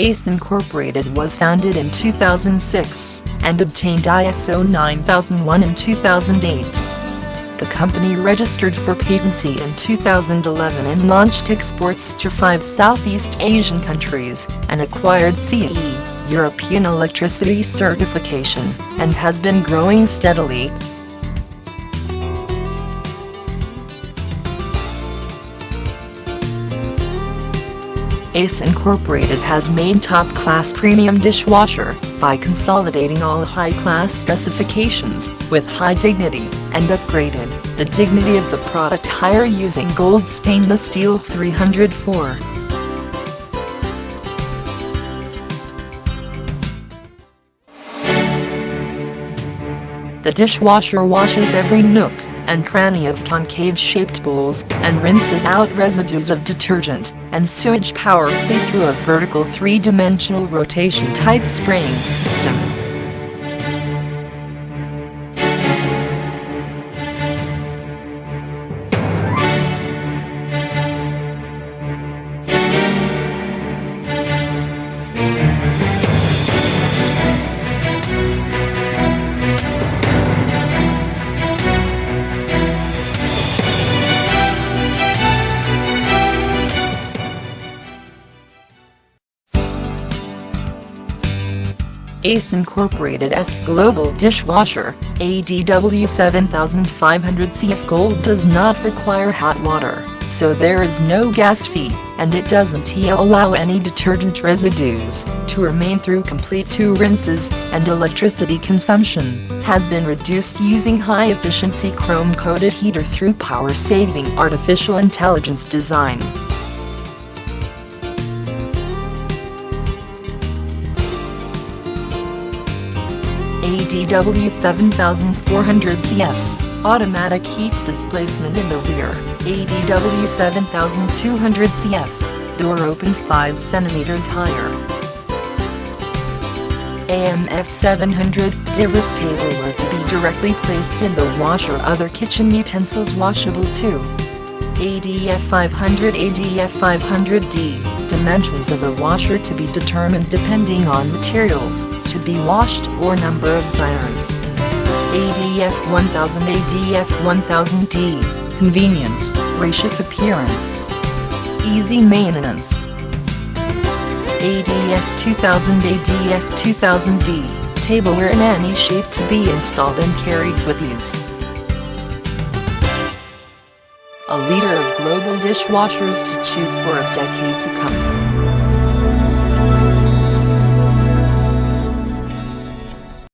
Ace Incorporated was founded in 2006, and obtained ISO 9001 in 2008. The company registered for patency in 2011 and launched exports to 5 Southeast Asian countries, and acquired CE, European Electricity Certification, and has been growing steadily. Ace Incorporated has made top-class premium dishwasher by consolidating all high-class specifications with high dignity, and upgraded the dignity of the product higher using gold stainless steel 304. The dishwasher washes every nook and cranny of concave-shaped bowls, and rinses out residues of detergent and sewage powerfully through a vertical 3-dimensional rotation-type spraying system. Ace Incorporated's Global Dishwasher, ADW 7500 CF Gold does not require hot water, so there is no gas fee, and it doesn't allow any detergent residues to remain through complete 2 rinses, and electricity consumption has been reduced using high-efficiency chrome-coated heater through power-saving artificial intelligence design. ADW 7400 CF, automatic heat displacement in the rear. ADW 7200 CF, door opens 5 cm higher. AMF 700, Divers tableware to be directly placed in the washer. Other kitchen utensils washable too. ADF 500 ADF 500D, dimensions of the washer to be determined depending on materials to be washed or number of dryers. ADF 1000 ADF 1000D, convenient, gracious appearance, easy maintenance. ADF 2000 ADF 2000D, tableware in any shape to be installed and carried with ease. A leader of global dishwashers to choose for a decade to come.